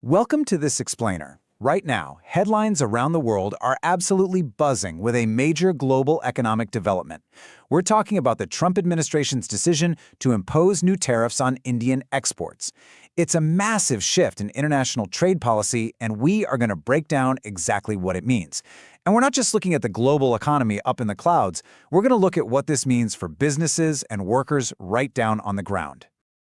Welcome to this explainer. Right now, headlines around the world are absolutely buzzing with a major global economic development. We're talking about the Trump administration's decision to impose new tariffs on Indian exports. It's a massive shift in international trade policy, and we are going to break down exactly what it means. And we're not just looking at the global economy up in the clouds, we're going to look at what this means for businesses and workers right down on the ground.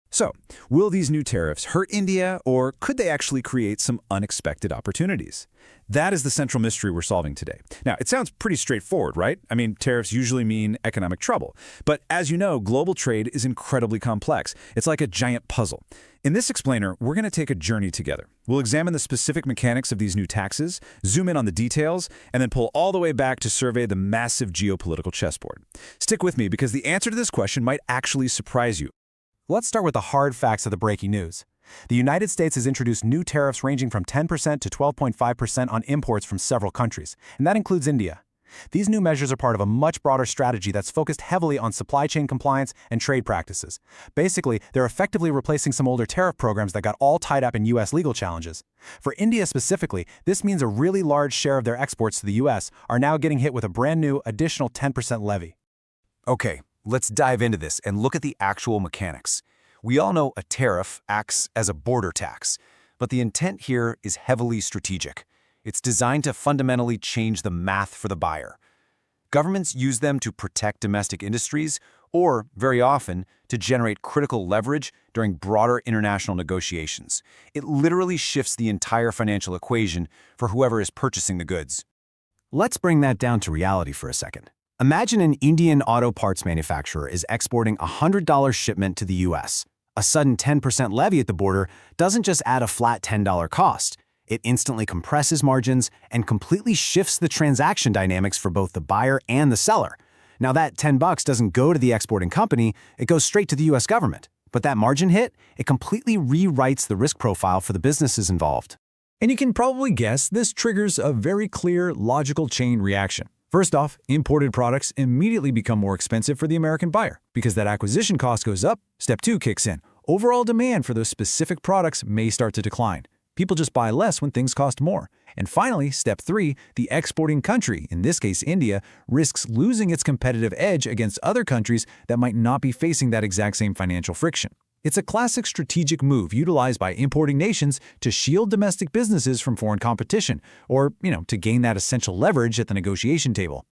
So, will these new tariffs hurt India, or could they actually create some unexpected opportunities? That is the central mystery we're solving today. Now, it sounds pretty straightforward, right? I mean, tariffs usually mean economic trouble. But as you know, global trade is incredibly complex. It's like a giant puzzle. In this explainer, we're going to take a journey together. We'll examine the specific mechanics of these new taxes, zoom in on the details, and then pull all the way back to survey the massive geopolitical chessboard. Stick with me because the answer to this question might actually surprise you. Let's start with the hard facts of the breaking news. The United States has introduced new tariffs ranging from 10% to 12.5% on imports from several countries, and that includes India. These new measures are part of a much broader strategy that's focused heavily on supply chain compliance and trade practices. Basically, they're effectively replacing some older tariff programs that got all tied up in U.S. legal challenges. For India specifically, this means a really large share of their exports to the U.S. are now getting hit with a brand new additional 10% levy. Okay, let's dive into this and look at the actual mechanics. We all know a tariff acts as a border tax, but the intent here is heavily strategic. It's designed to fundamentally change the math for the buyer. Governments use them to protect domestic industries or, very often, to generate critical leverage during broader international negotiations. It literally shifts the entire financial equation for whoever is purchasing the goods. Let's bring that down to reality for a second. Imagine an Indian auto parts manufacturer is exporting a $100 shipment to the U.S. A sudden 10% levy at the border doesn't just add a flat $10 cost. It instantly compresses margins and completely shifts the transaction dynamics for both the buyer and the seller. Now that $10 doesn't go to the exporting company, it goes straight to the U.S. government. But that margin hit, it completely rewrites the risk profile for the businesses involved. And you can probably guess this triggers a very clear, logical chain reaction. First off, imported products immediately become more expensive for the American buyer. Because that acquisition cost goes up, step 2 kicks in. Overall demand for those specific products may start to decline. People just buy less when things cost more. And finally, step 3, the exporting country, in this case India, risks losing its competitive edge against other countries that might not be facing that exact same financial friction. It's a classic strategic move utilized by importing nations to shield domestic businesses from foreign competition, or, to gain that essential leverage at the negotiation table.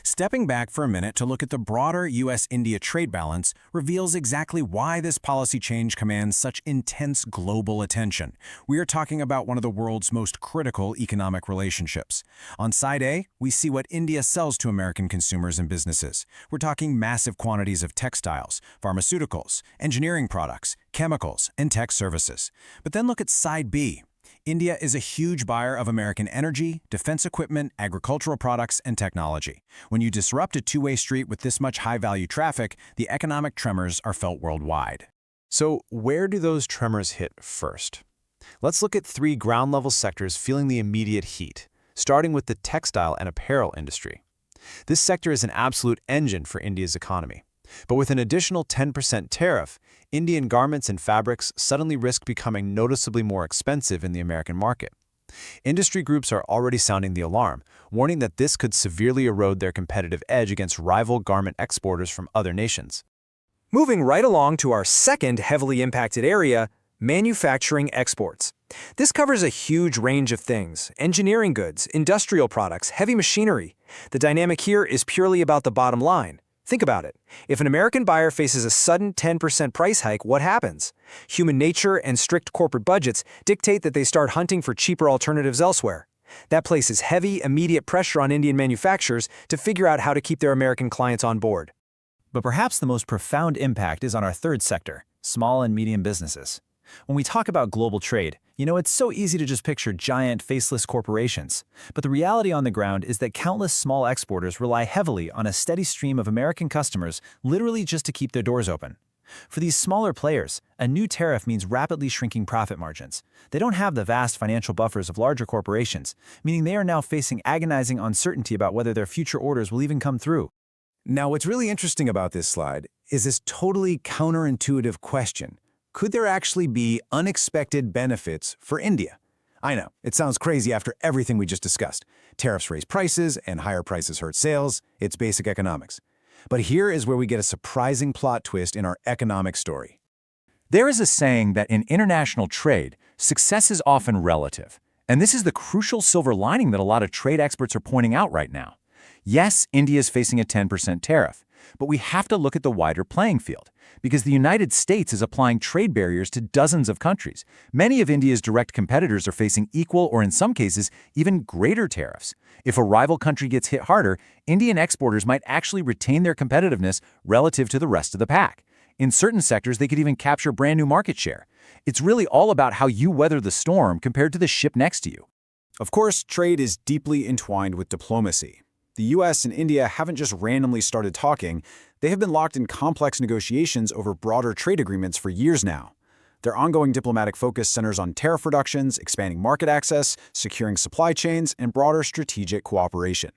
Stepping back for a minute to look at the broader U.S.-India trade balance reveals exactly why this policy change commands such intense global attention. We are talking about one of the world's most critical economic relationships. On side A, we see what India sells to American consumers and businesses. We're talking massive quantities of textiles, pharmaceuticals, engineering products, chemicals, and tech services. But then look at side B. India is a huge buyer of American energy, defense equipment, agricultural products, and technology. When you disrupt a two-way street with this much high-value traffic, the economic tremors are felt worldwide. So where do those tremors hit first? Let's look at 3 ground-level sectors feeling the immediate heat, starting with the textile and apparel industry. This sector is an absolute engine for India's economy. But with an additional 10% tariff, Indian garments and fabrics suddenly risk becoming noticeably more expensive in the American market. Industry groups are already sounding the alarm, warning that this could severely erode their competitive edge against rival garment exporters from other nations. Moving right along to our second heavily impacted area, manufacturing exports. This covers a huge range of things: engineering goods, industrial products, heavy machinery. The dynamic here is purely about the bottom line. Think about it. If an American buyer faces a sudden 10% price hike, what happens? Human nature and strict corporate budgets dictate that they start hunting for cheaper alternatives elsewhere. That places heavy, immediate pressure on Indian manufacturers to figure out how to keep their American clients on board. But perhaps the most profound impact is on our third sector, small and medium businesses. When we talk about global trade, it's so easy to just picture giant, faceless corporations. But the reality on the ground is that countless small exporters rely heavily on a steady stream of American customers literally just to keep their doors open. For these smaller players, a new tariff means rapidly shrinking profit margins. They don't have the vast financial buffers of larger corporations, meaning they are now facing agonizing uncertainty about whether their future orders will even come through. Now, what's really interesting about this slide is this totally counterintuitive question. could there actually be unexpected benefits for India? I know, it sounds crazy after everything we just discussed. Tariffs raise prices, and higher prices hurt sales. It's basic economics. But here is where we get a surprising plot twist in our economic story. There is a saying that in international trade, success is often relative. And this is the crucial silver lining that a lot of trade experts are pointing out right now. Yes, India is facing a 10% tariff, but we have to look at the wider playing field, because the United States is applying trade barriers to dozens of countries. Many of India's direct competitors are facing equal or in some cases, even greater tariffs. If a rival country gets hit harder, Indian exporters might actually retain their competitiveness relative to the rest of the pack. In certain sectors, they could even capture brand new market share. It's really all about how you weather the storm compared to the ship next to you. Of course, trade is deeply entwined with diplomacy. The US and India haven't just randomly started talking, they have been locked in complex negotiations over broader trade agreements for years now. Their ongoing diplomatic focus centers on tariff reductions, expanding market access, securing supply chains, and broader strategic cooperation.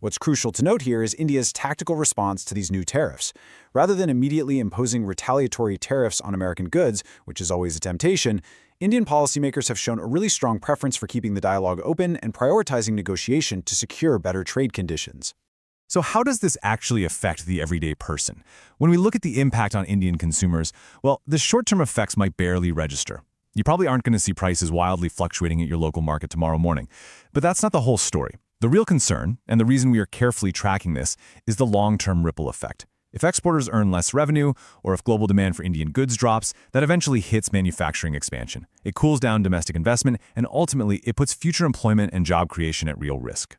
What's crucial to note here is India's tactical response to these new tariffs. Rather than immediately imposing retaliatory tariffs on American goods, which is always a temptation, Indian policymakers have shown a really strong preference for keeping the dialogue open and prioritizing negotiation to secure better trade conditions. So how does this actually affect the everyday person? When we look at the impact on Indian consumers, well, the short-term effects might barely register. You probably aren't going to see prices wildly fluctuating at your local market tomorrow morning. But that's not the whole story. The real concern, and the reason we are carefully tracking this, is the long-term ripple effect. If exporters earn less revenue, or if global demand for Indian goods drops, that eventually hits manufacturing expansion. It cools down domestic investment, and ultimately, it puts future employment and job creation at real risk.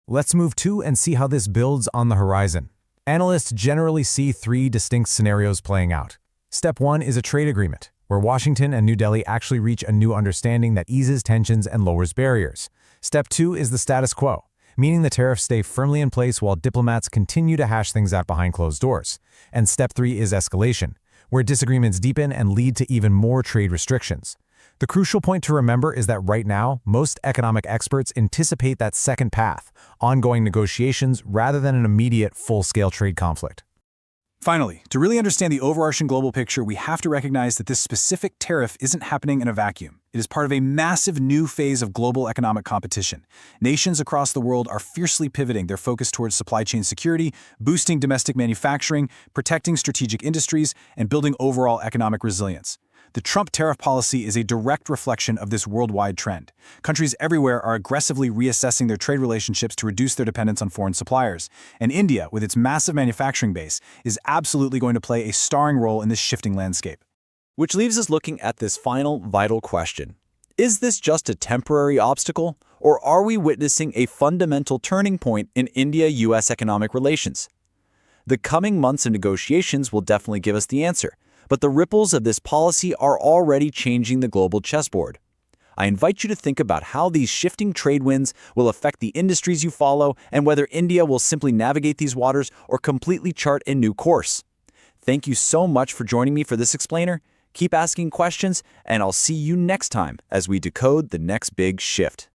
Let's move to and see how this builds on the horizon. Analysts generally see three distinct scenarios playing out. Step 1 is a trade agreement, where Washington and New Delhi actually reach a new understanding that eases tensions and lowers barriers. Step 2 is the status quo, meaning the tariffs stay firmly in place while diplomats continue to hash things out behind closed doors. And Step 3 is escalation, where disagreements deepen and lead to even more trade restrictions. The crucial point to remember is that right now, most economic experts anticipate that second path, ongoing negotiations rather than an immediate full-scale trade conflict. Finally, to really understand the overarching global picture, we have to recognize that this specific tariff isn't happening in a vacuum. It is part of a massive new phase of global economic competition. Nations across the world are fiercely pivoting their focus towards supply chain security, boosting domestic manufacturing, protecting strategic industries, and building overall economic resilience. The Trump tariff policy is a direct reflection of this worldwide trend. Countries everywhere are aggressively reassessing their trade relationships to reduce their dependence on foreign suppliers. And India, with its massive manufacturing base, is absolutely going to play a starring role in this shifting landscape. Which leaves us looking at this final vital question. Is this just a temporary obstacle, or are we witnessing a fundamental turning point in India-US economic relations? The coming months of negotiations will definitely give us the answer. But the ripples of this policy are already changing the global chessboard. I invite you to think about how these shifting trade winds will affect the industries you follow and whether India will simply navigate these waters or completely chart a new course. Thank you so much for joining me for this explainer. Keep asking questions, and I'll see you next time as we decode the next big shift.